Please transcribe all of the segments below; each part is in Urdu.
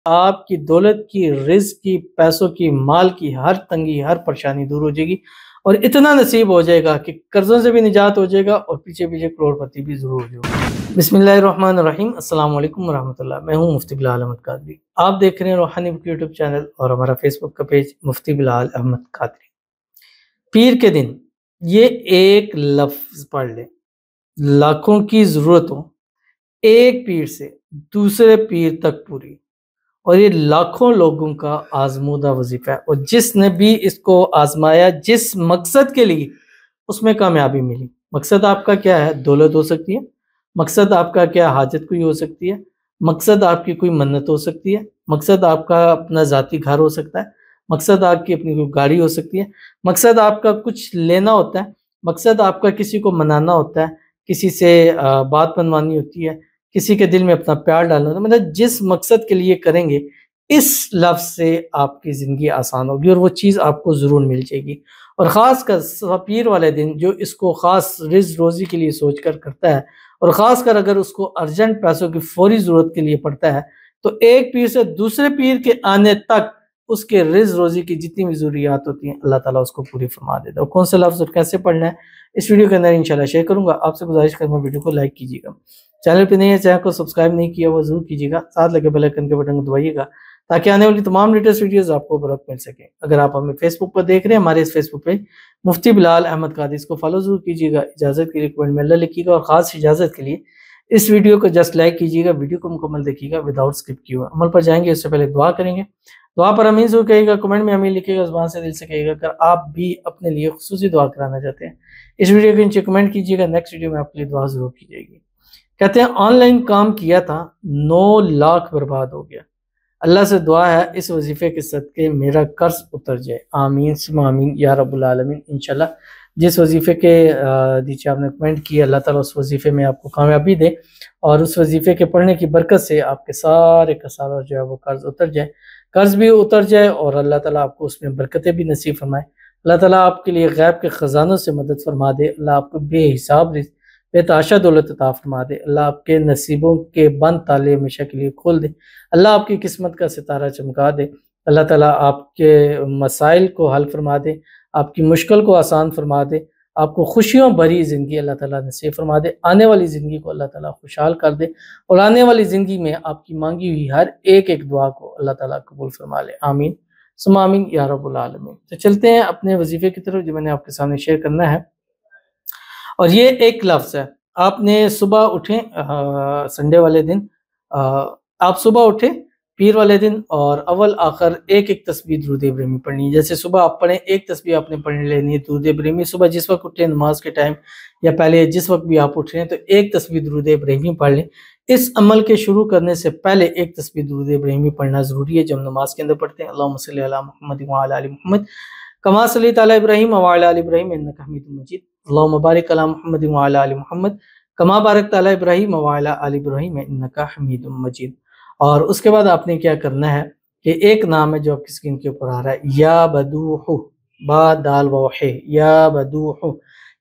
آپ کی دولت کی، رزق کی، پیسوں کی، مال کی ہر تنگی، ہر پریشانی دور ہو جائے گی، اور اتنا نصیب ہو جائے گا کہ قرضوں سے بھی نجات ہو جائے گا اور پیچھے پیچھے کروڑ پتی بھی ضرور ہو جائے گا۔ بسم اللہ الرحمن الرحیم۔ السلام علیکم ورحمۃ اللہ۔ میں ہوں مفتی بلال احمد قادری۔ آپ دیکھ رہے ہیں روحانی بک یوٹیوب چینل اور ہمارا فیس بک کا پیج مفتی بلال احمد قادری۔ پیر کے دن یہ ایک لفظ پڑھ لیں، لاکھوں کی ضرورت ہو ایک پیر سے دوسرے پیر تک پوری، اور یہ لاکھوں لوگوں کا آزمودہ وظیفہ ہے، اور جس نے بھی اس کو آزمایا جس مقصد کے لیے اس میں کامیابی ملی۔ مقصد آپ کا کیا ہے؟ دولت ہو سکتی ہے، مقصد آپ کا کیا حاجت کوئی ہو سکتی ہے، مقصد آپ کی کوئی منت ہو سکتی ہے، مقصد آپ کا اپنا ذاتی گھر ہو سکتا ہے، مقصد آپ کی اپنی کوئی گاڑی ہو سکتی ہے، مقصد آپ کا کچھ لینا ہوتا ہے، مقصد آپ کا کسی کو منانا ہوتا ہے، کسی سے بات منوانی ہوتی ہے، کسی کے دل میں اپنا پیار ڈالنا ہوتا ہے۔ مطلب جس مقصد کے لیے کریں گے اس لفظ سے آپ کی زندگی آسان ہوگی اور وہ چیز آپ کو ضرور مل جائے گی۔ اور خاص کر پیر والے دن جو اس کو خاص رزق روزی کے لیے سوچ کر کرتا ہے، اور خاص کر اگر اس کو ارجنٹ پیسوں کی فوری ضرورت کے لیے پڑتا ہے، تو ایک پیر سے دوسرے پیر کے آنے تک اس کے رزق روزی کی جتنی بھی ضروریات ہوتی ہیں اللہ تعالیٰ اس کو پوری فرما دیتا ہے۔ اور کون سے لفظ اور کیسے پڑھنا ہے اس ویڈیو کے اندر انشاءاللہ شیئر کروں گا۔ آپ سے گزارش کروں گا ویڈیو کو لائک کیجیے گا، چینل پہ نہیں ہے چینل کو سبسکرائب نہیں کیا وہ ضرور کیجیے گا، ساتھ لگے بیل آئیکن کے بٹن کو دبائیے گا تاکہ آنے والی تمام لیٹسٹ ویڈیوز آپ کو برابر مل سکیں۔ اگر آپ ہمیں فیس بک پر دیکھ رہے ہیں، ہمارے اس فیس بک پہ مفتی بلال احمد قادری، اس کو فالو ضرور کیجیے گا۔ اجازت کے لیے کمنٹ میں اللہ لکھیے گا، اور خاص اجازت کے لیے اس ویڈیو کو جسٹ لائک کیجیے گا، ویڈیو کو مکمل دیکھیے گا وداؤٹ اسکپ کیے ہوئے۔ عمل پر جائیں گے اس سے پہلے دعا کریں گے۔ دعا پر امین ضرور کہیے گا، کمنٹ میں امین لکھیے گا، زبان سے دل سے کہیے گا۔ اگر آپ بھی اپنے لیے خصوصی دعا کرانا چاہتے ہیں اس ویڈیو کے نیچے کمنٹ کیجیے گا، نیکسٹ ویڈیو میں آپ کے لیے دعا ضرور کی جائے گی۔ کہتے ہیں آن لائن کام کیا تھا 9 لاکھ برباد ہو گیا، اللہ سے دعا ہے اس وظیفے کے صدقے میرا قرض اتر جائے، آمین ثم آمین یا رب العالمین۔ انشاءاللہ جس وظیفے کے نیچے آپ نے کمنٹ کیا، اللہ تعالیٰ اس وظیفے میں آپ کو کامیابی دے، اور اس وظیفے کے پڑھنے کی برکت سے آپ کے سارے کا سارا جو ہے وہ قرض اتر جائے، قرض بھی اتر جائے، اور اللہ تعالیٰ آپ کو اس میں برکتیں بھی نصیب فرمائے۔ اللہ تعالیٰ آپ کے لیے غیب کے خزانوں سے مدد فرما دے، اللہ آپ کو بے حساب بے تحاشا دولت عطا فرما دے، اللہ آپ کے نصیبوں کے بند تالے ہمیشہ کے لیے کھول دے، اللہ آپ کی قسمت کا ستارہ چمکا دے، اللہ تعالیٰ آپ کے مسائل کو حل فرما دے، آپ کی مشکل کو آسان فرما دے، آپ کو خوشیوں بھری زندگی اللہ تعالیٰ نصیب فرما دے، آنے والی زندگی کو اللہ تعالیٰ خوشحال کر دے، اور آنے والی زندگی میں آپ کی مانگی ہوئی ہر ایک دعا کو اللہ تعالیٰ قبول فرما لے، آمین ثم آمین یا رب العالمین۔ تو چلتے ہیں اپنے وظیفے کی طرف جو میں نے آپ کے سامنے شیئر کرنا ہے، اور یہ ایک لفظ ہے۔ آپ نے صبح اٹھیں سنڈے والے دن، آپ صبح اٹھیں پیر والے دن، اور اول آخر ایک تسبیح درود ابراہیمی پڑھنی ہے۔ جیسے صبح آپ پڑھیں ایک تسبیح آپ نے پڑھ لینی ہے درود ابراہیمی، صبح جس وقت اٹھیں نماز کے ٹائم یا پہلے جس وقت بھی آپ اٹھ رہے ہیں تو ایک تسبیح درود ابراہیمی پڑھ لیں۔ اس عمل کے شروع کرنے سے پہلے ایک تسبیح درود ابراہیمی پڑھنا ضروری ہے جو ہم نماز کے اندر پڑھتے ہیں۔ اللہم صلی علی محمد وعلی آل محمد کما صلیت علی ابراہیم وعلی آل ابراہیم انک حمید مجید، اللہم بارک علی محمد وعلی آل محمد کما بارکت علی ابراہیم وعلی آل ابراہیم انک حمید مجید۔ اور اس کے بعد آپ نے کیا کرنا ہے کہ ایک نام ہے جو آپ کی اسکرین کے اوپر آ رہا ہے، یا بدوح، با دال و ح، یا بدوح،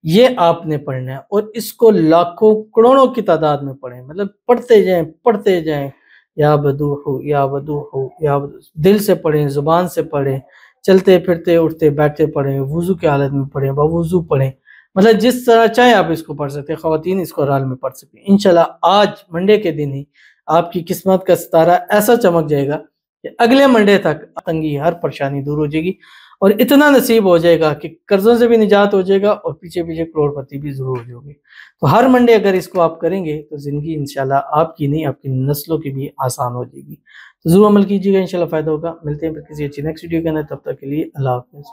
یہ آپ نے پڑھنا ہے، اور اس کو لاکھوں کروڑوں کی تعداد میں پڑھیں، مطلب پڑھتے جائیں، یا بدوح یا بدوح، یا دل سے پڑھیں، زبان سے پڑھیں، چلتے پھرتے اٹھتے بیٹھتے پڑھیں، وضو کی حالت میں پڑھیں، بوضو پڑھیں، مطلب جس طرح چاہے آپ اس کو پڑھ سکتے ہیں، خواتین اس کو رال میں پڑھ سکتے ہیں۔ انشاءاللہ آج منڈے کے دن ہی آپ کی قسمت کا ستارہ ایسا چمک جائے گا کہ اگلے منڈے تک تنگی ہر پریشانی دور ہو جائے گی، اور اتنا نصیب ہو جائے گا کہ قرضوں سے بھی نجات ہو جائے گا اور پیچھے پیچھے کروڑ پتی بھی ضرور ہو جائے گی۔ تو ہر منڈے اگر اس کو آپ کریں گے تو زندگی انشاءاللہ آپ کی نہیں آپ کی نسلوں کی بھی آسان ہو جائے گی۔ تو ضرور عمل کیجیے گا، انشاءاللہ فائدہ ہوگا۔ ملتے ہیں پھر کسی اچھی نیکسٹ ویڈیو کے اندر، تب تک کے لیے اللہ حافظ۔